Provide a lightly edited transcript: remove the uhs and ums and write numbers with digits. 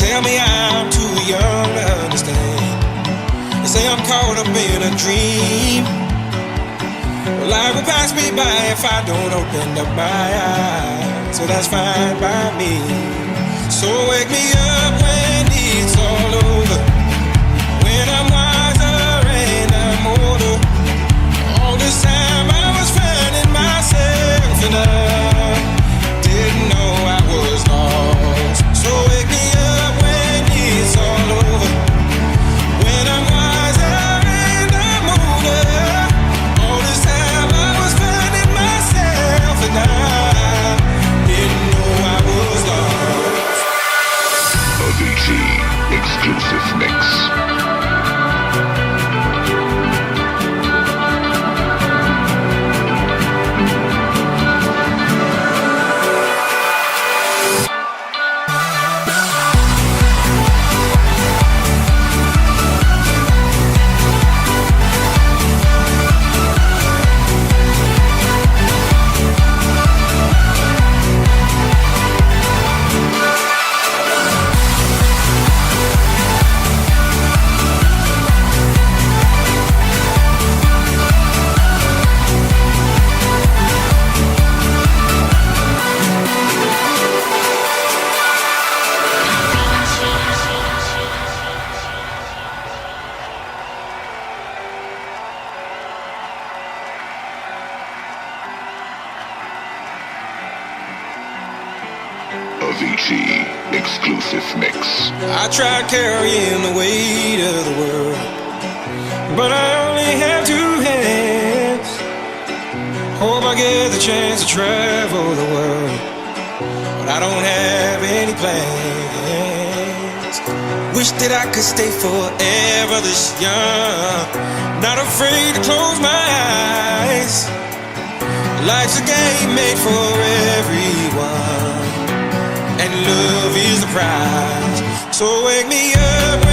tell me I'm too young to understand. They say I'm caught up in a dream. Well, life will pass me by if I don't open up my eyes. So that's fine by me. So wake me up when it's all over, when I'm wiser and I'm older. All this time I was finding myself and I didn't know I was lost. So wake me up when it's all over, when I'm wiser and I'm older. All this time I was finding myself and I didn't know I was lost. Avicii exclusive mix. Avicii exclusive mix. I tried carrying the weight of the world, but I only have two hands. Hope I get the chance to travel the world, but I don't have any plans. Wish that I could stay forever this young, not afraid to close my eyes. Life's a game made for everyone, and love is the prize. So wake me up